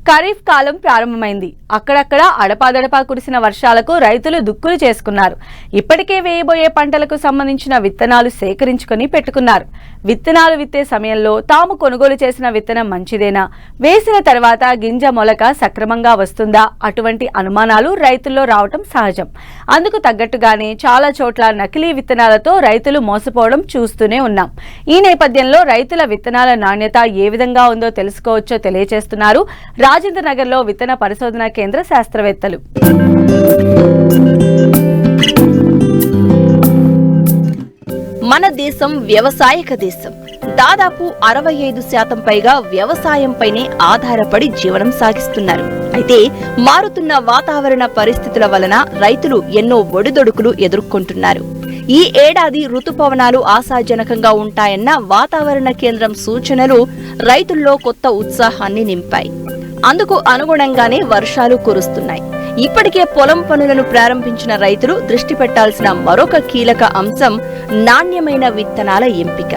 ఖరీఫ్ కాలం ప్రారంభమైంది. అక్కడక్కడ అడపాదడపా కురిసిన వర్షాలకు రైతులు దుక్కులు చేసుకున్నారు. ఇప్పటికే వేయబోయే పంటలకు సంబంధించిన విత్తనాలు సేకరించుకుని పెట్టుకున్నారు. విత్తనాలు విత్తే సమయంలో తాము కొనుగోలు చేసిన విత్తనం మంచిదేనా, వేసిన తర్వాత గింజ మొలక సక్రమంగా వస్తుందా, అటువంటి అనుమానాలు రైతుల్లో రావటం సహజం. అందుకు తగ్గట్టుగానే చాలా చోట్ల నకిలీ విత్తనాలతో రైతులు మోసపోవడం చూస్తూనే ఉన్నాం. ఈ నేపథ్యంలో రైతుల విత్తనాల నాణ్యత ఏ విధంగా ఉందో తెలుసుకోవచ్చో తెలియజేస్తున్నారు రాజేంద్ర నగర్ లో విత్తన పరిశోధన కేంద్ర శాస్త్రవేత్తలు. మన దేశం వ్యవసాయక దేశం. దాదాపు 65% పైగా వ్యవసాయంపైనే ఆధారపడి జీవనం సాగిస్తున్నారు. అయితే మారుతున్న వాతావరణ పరిస్థితుల వలన రైతులు ఎన్నో ఒడిదొడుకులు ఎదుర్కొంటున్నారు. ఈ ఏడాది రుతుపవనాలు ఆశాజనకంగా ఉంటాయన్న వాతావరణ కేంద్రం సూచనలు రైతుల్లో కొత్త ఉత్సాహాన్ని నింపాయి. అందుకు అనుగుణంగానే వర్షాలు కురుస్తున్నాయి. ఇప్పటికే పొలం పనులను ప్రారంభించిన రైతులు దృష్టి పెట్టాల్సిన మరొక కీలక అంశం నాణ్యమైన విత్తనాల ఎంపిక.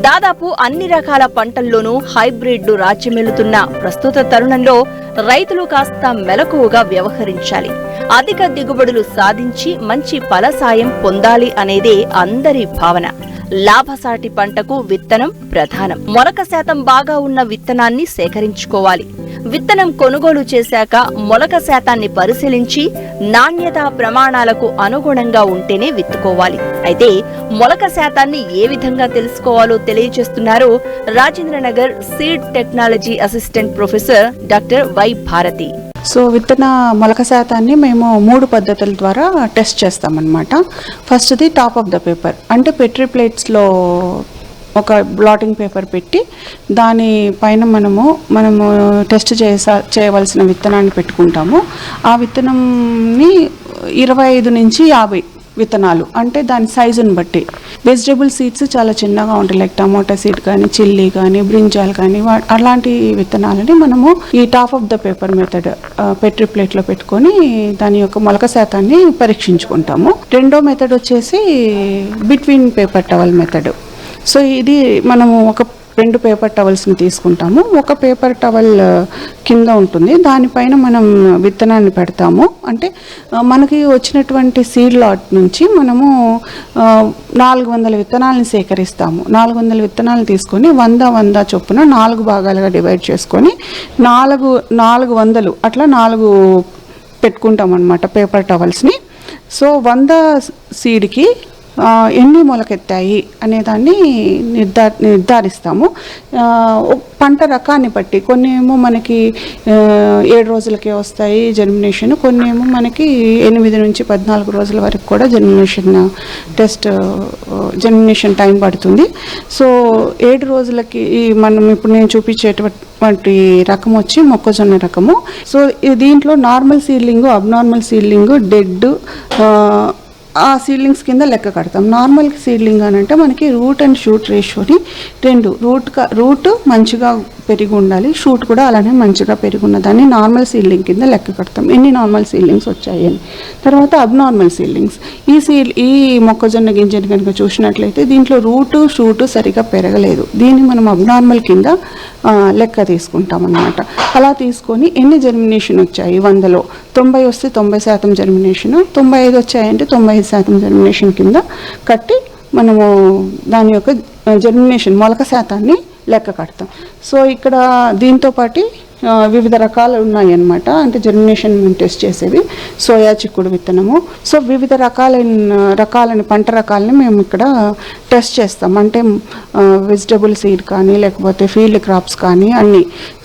దాదాపు అన్ని రకాల పంటల్లోనూ హైబ్రిడ్లు రాజ్యమేలుతున్న ప్రస్తుత తరుణంలో రైతులు కాస్త మెలకువగా వ్యవహరించాలి. అధిక దిగుబడులు సాధించి మంచి ఫలసాయం పొందాలి అనేదే అందరి భావన. లాభసాటి పంటకు విత్తనం ప్రధానం. మొలక శాతం బాగా ఉన్న విత్తనాన్ని సేకరించుకోవాలి. విత్తనం కొనుగోలు చేశాక మొలక శాతాన్ని పరిశీలించి నాణ్యతా ప్రమాణాలకు అనుగుణంగా ఉంటేనే విత్తుకోవాలి. అయితే మొలక శాతాన్ని ఏ విధంగా తెలుసుకోవాలో తెలియజేస్తున్నారు Rajendranagar seed technology assistant professor doctor Y Bharathi. So విత్తన మొలక శాతాన్ని మేము 3 పద్ధతుల ద్వారా టెస్ట్ చేస్తామన్నమాట. ఫస్ట్ది టాప్ ఆఫ్ ద పేపర్, అంటే పెట్రీ ప్లేట్స్లో ఒక బ్లాటింగ్ పేపర్ పెట్టి దాని పైన మనము టెస్ట్ చేయవలసిన విత్తనాన్ని పెట్టుకుంటాము. ఆ విత్తనంని 25 నుంచి 50 విత్తనాలు, అంటే దాని సైజుని బట్టి. వెజిటేబుల్ సీడ్స్ చాలా చిన్నగా ఉంటాయి, లైక్ టమాటా సీడ్ కానీ, చిల్లీ కానీ, బ్రింజాల్ కానీ, అలాంటి విత్తనాలని మనము ఈ top of the paper method Petri ప్లేట్లో పెట్టుకొని దాని యొక్క మొలక శాతాన్ని పరీక్షించుకుంటాము. రెండో మెథడ్ వచ్చేసి between paper towel method. So ఇది మనము ఒక 2 పేపర్ టవల్స్ని తీసుకుంటాము. ఒక పేపర్ టవల్ కింద ఉంటుంది, దానిపైన మనం విత్తనాన్ని పెడతాము. అంటే మనకి వచ్చినటువంటి సీడ్ లాట్ నుంచి మనము 400 విత్తనాలను సేకరిస్తాము. 400 విత్తనాలు తీసుకొని 100 చొప్పున 4 భాగాలుగా డివైడ్ చేసుకొని 400 అట్లా 4 పెట్టుకుంటాం అన్నమాట పేపర్ టవల్స్ని. సో 100 సీడ్కి ఎన్ని మొలకెత్తాయి అనేదాన్ని నిర్ధారిస్తాము. పంట రకాన్ని బట్టి కొన్ని ఏమో మనకి 7 రోజులకే వస్తాయి జర్మినేషన్, కొన్ని ఏమో మనకి 8 నుంచి 14 రోజుల వరకు కూడా జర్మినేషన్ టైం పడుతుంది. సో 7 రోజులకి మనం ఇప్పుడు నేను చూపించేటువంటి రకం వచ్చి మొక్కజొన్న రకము. సో దీంట్లో normal seedling, abnormal seedling, dead ఆ సీడ్లింగ్స్ కింద లెక్క కడతాం. నార్మల్ సీడ్లింగ్ అని అంటే మనకి రూట్ అండ్ షూట్ రేషియోని 2, రూట్ మంచిగా పెరిగి ఉండాలి, షూట్ కూడా అలానే మంచిగా పెరిగి ఉన్నదాన్ని నార్మల్ సీడ్లింగ్ కింద లెక్క కడతాం. ఎన్ని నార్మల్ సీడ్లింగ్స్ వచ్చాయి అని. తర్వాత అబ్నార్మల్ సీడ్లింగ్స్, ఈ మొక్కజొన్న గింజని కనుక చూసినట్లయితే దీంట్లో రూటు షూటు సరిగా పెరగలేదు, దీన్ని మనం అబ్నార్మల్ కింద లెక్క తీసుకుంటాం అన్నమాట. అలా తీసుకొని ఎన్ని జర్మినేషన్ వచ్చాయి, 100లో 90 వస్తే 90% జర్మినేషన్, 95 వచ్చాయంటే 95% జర్మినేషన్ కింద కట్టి మనము దాని యొక్క జర్మినేషన్ మొలక శాతాన్ని లెక్క కడతాం. సో ఇక్కడ దీంతో పాటు వివిధ రకాలు ఉన్నాయి అన్నమాట. అంటే జర్మినేషన్ టెస్ట్ చేసేవి సోయా చిక్కుడు విత్తనము. సో వివిధ రకాలని పంట రకాలని మేము ఇక్కడ టెస్ట్ చేస్తాం. అంటే వెజిటబుల్ సీడ్ కానీ, లేకపోతే ఫీల్డ్ క్రాప్స్ కానీ అన్నీ.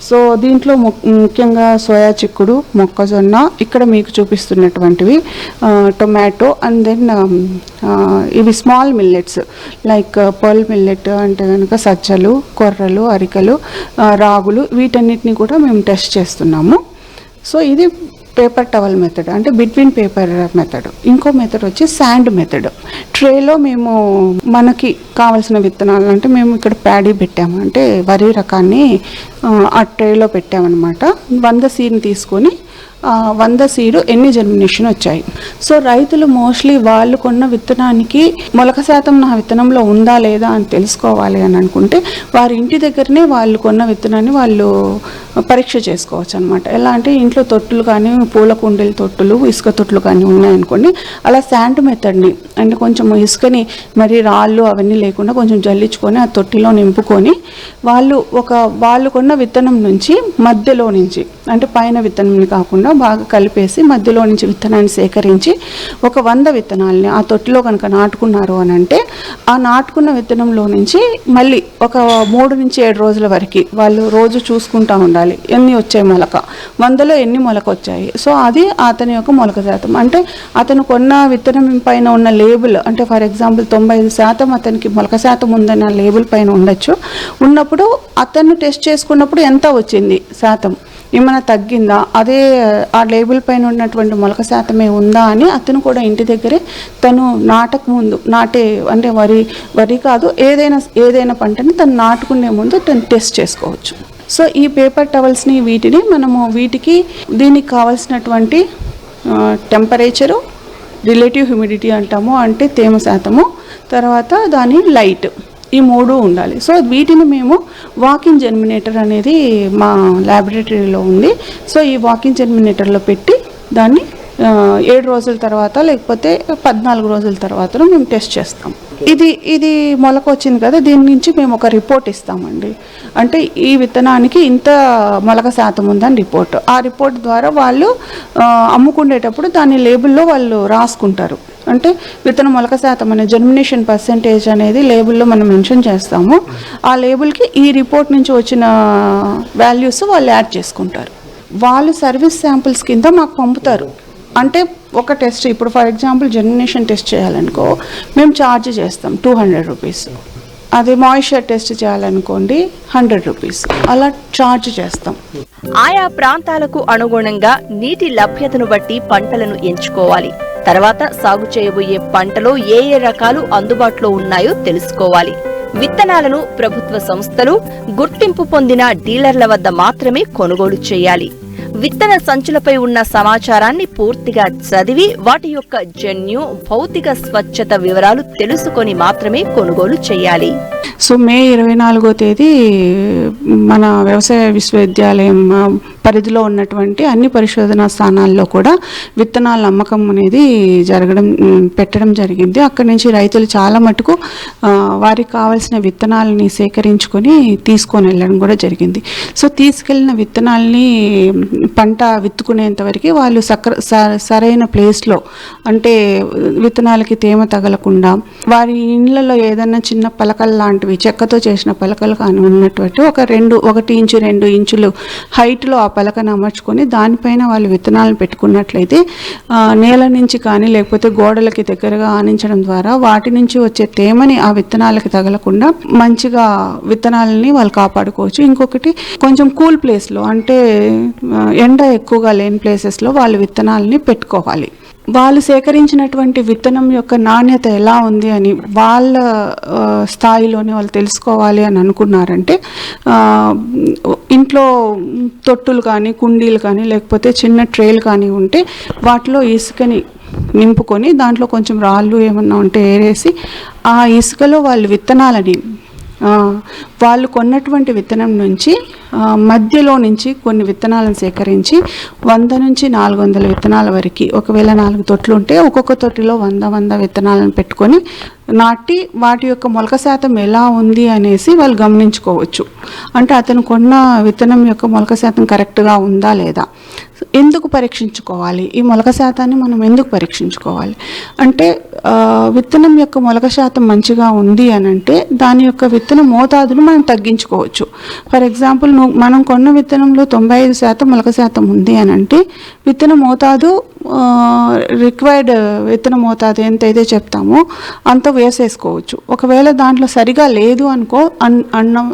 సో దీంట్లో ముఖ్యంగా సోయా చిక్కుడు, మొక్కజొన్న, ఇక్కడ మీకు చూపిస్తున్నటువంటివి టొమాటో, అండ్ దెన్ ఇవి small millets like pearl millet అంటే కనుక సజ్జలు, కొర్రలు, అరికలు, రాగులు, వీటన్నిటిని కూడా మేము టెస్ట్ చేస్తున్నాము. సో ఇది పేపర్ టవల్ మెథడ్, అంటే బిట్వీన్ పేపర్ మెథడ్. ఇంకో మెథడ్ వచ్చి శాండ్ మెథడ్. ట్రేలో మేము మనకి కావాల్సిన విత్తనాలు, అంటే మేము ఇక్కడ ప్యాడీ పెట్టాము, అంటే వరి రకాన్ని ఆ ట్రేలో పెట్టామన్నమాట. 100 సీడ్ని తీసుకొని 100 సీడు ఎన్ని జర్మినేషన్ వచ్చాయి. సో రైతులు మోస్ట్లీ వాళ్ళు కొన్న విత్తనానికి మొలక శాతం నా విత్తనంలో ఉందా లేదా అని తెలుసుకోవాలి అని అనుకుంటే వారి ఇంటి దగ్గరనే వాళ్ళు కొన్న విత్తనాన్ని వాళ్ళు పరీక్ష చేసుకోవచ్చు అనమాట. ఎలా అంటే ఇంట్లో తొట్టులు కానీ పూల కుండీల తొట్టులు, ఇసుక తొట్టులు కానీ ఉన్నాయనుకోండి, అలా శాండ్ మెథడ్ని అంటే కొంచెం ఇసుకని మరి రాళ్ళు అవన్నీ లేకుండా కొంచెం జల్లించుకొని ఆ తొట్టిలో నింపుకొని వాళ్ళు కొన్న విత్తనం నుంచి మధ్యలో నుంచి అంటే పైన విత్తనం కాకుండా బాగా కలిపేసి మధ్యలో నుంచి విత్తనాన్ని సేకరించి ఒక 100 విత్తనాలని ఆ తొట్టిలో కనుక నాటుకున్నారు అని అంటే ఆ నాటుకున్న విత్తనంలో నుంచి మళ్ళీ ఒక 3 నుంచి 7 రోజుల వరకు వాళ్ళు రోజు చూసుకుంటూ ఉండాలి ఎన్ని వచ్చాయి మొలక, 100లో ఎన్ని మొలక వచ్చాయి. సో అది అతని యొక్క మొలక శాతం. అంటే అతను కొన్న విత్తనం పైన ఉన్న లేబుల్ అంటే ఫర్ ఎగ్జాంపుల్ 95% అతనికి మొలక శాతం ఉందని ఆ లేబుల్ పైన ఉండొచ్చు. ఉన్నప్పుడు అతను టెస్ట్ చేసుకున్నప్పుడు ఎంత వచ్చింది శాతం, ఏమైనా తగ్గిందా, అదే ఆ లేబుల్ పైన ఉన్నటువంటి మొలక శాతమే ఉందా అని అతను కూడా ఇంటి దగ్గరే తను నాటక ముందు అంటే వరి కాదు ఏదైనా పంటని తను నాటుకునే ముందు తను టెస్ట్ చేసుకోవచ్చు. సో ఈ పేపర్ టవల్స్ని వీటికి దీనికి కావాల్సినటువంటి టెంపరేచరు, రిలేటివ్ హ్యూమిడిటీ అంటాము అంటే తేమ శాతము, తర్వాత దాని లైట్, ఈ 3 ఉండాలి. సో వీటిని మేము వాకిన్ జర్మినేటర్ అనేది మా ల్యాబొరేటరీలో ఉంది. సో ఈ వాకిన్ జర్మినేటర్లో పెట్టి దాన్ని 7 రోజుల తర్వాత లేకపోతే 14 రోజుల తర్వాత మేము టెస్ట్ చేస్తాం. ఇది మొలక వచ్చింది కదా, దీని నుంచి మేము ఒక రిపోర్ట్ ఇస్తామండి. అంటే ఈ విత్తనానికి ఇంత మొలక శాతం ఉందని రిపోర్ట్. ఆ రిపోర్ట్ ద్వారా వాళ్ళు అమ్ముకునేటప్పుడు దాని లేబుల్లో వాళ్ళు రాసుకుంటారు. అంటే విత్తన మొలక శాతం అనే జర్మినేషన్ పర్సెంటేజ్ అనేది లేబుల్లో మనం మెన్షన్ చేస్తాము. ఆ లేబుల్కి ఈ రిపోర్ట్ నుంచి వచ్చిన వాల్యూస్ వాళ్ళు యాడ్ చేసుకుంటారు. వాళ్ళు సర్వీస్ శాంపిల్స్ కింద మాకు పంపుతారు. అంటే ఒక టెస్ట్ ఇప్పుడు ఫర్ ఎగ్జాంపుల్ జర్మినేషన్ టెస్ట్ చేయాలనుకో మేము ఛార్జ్ చేస్తాం 200 రూపీస్. అదే మాయిశ్చర్ టెస్ట్ చేయాలనుకోండి 100 రూపీస్, అలా ఛార్జ్ చేస్తాం. ఆయా ప్రాంతాలకు అనుగుణంగా నీటి లభ్యతను బట్టి పంటలను ఎంచుకోవాలి. తర్వాత సాగు చేయబోయే పంటలో ఏ రకాలు అందుబాటులో ఉన్నాయో తెలుసుకోవాలి. విత్తనాలను ప్రభుత్వ సంస్థలు, గుర్తింపు పొందిన డీలర్ల వద్ద మాత్రమే కొనుగోలు చేయాలి. విత్తన సంచులపై ఉన్న సమాచారాన్ని పూర్తిగా చదివి వాటి యొక్క జన్యు, భౌతిక స్వచ్ఛత వివరాలు తెలుసుకొని మాత్రమే కొనుగోలు చేయాలి. సో మే 24వ తేదీ మన వ్యవసాయ విశ్వవిద్యాలయం పరిధిలో ఉన్నటువంటి అన్ని పరిశోధనా స్థానాల్లో కూడా విత్తనాల అమ్మకం అనేది పెట్టడం జరిగింది. అక్కడి నుంచి రైతులు చాలా మటుకు వారికి కావాల్సిన విత్తనాలని సేకరించుకొని తీసుకొని వెళ్ళడం కూడా జరిగింది. సో తీసుకెళ్లిన విత్తనాలని పంట విత్తుకునేంత వరకు వాళ్ళు సరైన ప్లేస్లో అంటే విత్తనాలకి తేమ తగలకుండా వారి ఇళ్లలో ఏదైనా చిన్న పలకలు లాంటివి చెక్కతో చేసిన పలకలు కానీ ఉన్నటువంటి ఒక 1 ఇంచు 2 ఇంచులు హైట్లో ఆ పలకను అమర్చుకొని దానిపైన వాళ్ళు విత్తనాలను పెట్టుకున్నట్లయితే నేల నుంచి కానీ లేకపోతే గోడలకి దగ్గరగా ఆనించడం ద్వారా వాటి నుంచి వచ్చే తేమని ఆ విత్తనాలకి తగలకుండా మంచిగా విత్తనాలని వాళ్ళు కాపాడుకోవచ్చు. ఇంకొకటి కొంచెం కూల్ ప్లేస్లో అంటే ఎండ ఎక్కువగా లేని ప్లేసెస్లో వాళ్ళు విత్తనాలని పెట్టుకోవాలి. వాళ్ళు సేకరించినటువంటి విత్తనం యొక్క నాణ్యత ఎలా ఉంది అని వాళ్ళ స్థాయిలోనే వాళ్ళు తెలుసుకోవాలి అని అనుకున్నారంటే ఇంట్లో తొట్టులు కానీ కుండీలు కానీ లేకపోతే చిన్న ట్రేలు కానీ ఉంటే వాటిలో ఇసుకని నింపుకొని దాంట్లో కొంచెం రాళ్ళు ఏమన్నా ఉంటే ఏరేసి ఆ ఇసుకలో వాళ్ళు విత్తనాలని వాళ్ళు కొన్నటువంటి విత్తనం నుంచి మధ్యలో నుంచి కొన్ని విత్తనాలను సేకరించి 100 నుంచి 400 విత్తనాల వరకు ఒకవేళ 4 తొట్లు ఉంటే ఒక్కొక్క తొట్టిలో 100 విత్తనాలను పెట్టుకొని నాటి వాటి యొక్క మొలక శాతం ఎలా ఉంది అనేసి వాళ్ళు గమనించుకోవచ్చు. అంటే అతను కొన్న విత్తనం యొక్క మొలక శాతం కరెక్ట్గా ఉందా లేదా. ఎందుకు పరీక్షించుకోవాలి, ఈ మొలక శాతాన్ని మనం ఎందుకు పరీక్షించుకోవాలి అంటే విత్తనం యొక్క మొలక శాతం మంచిగా ఉంది అని అంటే దాని యొక్క విత్తన మోతాదును మనం తగ్గించుకోవచ్చు. ఫర్ ఎగ్జాంపుల్ మనం కొన్న విత్తనంలో 95% మొలక శాతం ఉంది అని అంటే విత్తన మోతాదు రిక్వైర్డ్ విత్తన మోతాదు ఎంతైతే చెప్తామో అంత వేసేసుకోవచ్చు. ఒకవేళ దాంట్లో సరిగా లేదు అనుకో అన్న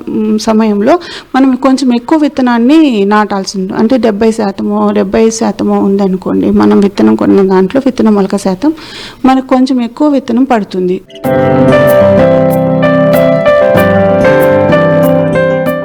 సమయంలో మనం కొంచెం ఎక్కువ విత్తనాన్ని నాటాల్సి ఉంటుంది. అంటే 70% ఉందనుకోండి మనం విత్తనం కొన్న దాంట్లో విత్తన మొలక శాతం మనకు కొంచెం ఎక్కువ విత్తనం పడుతుంది.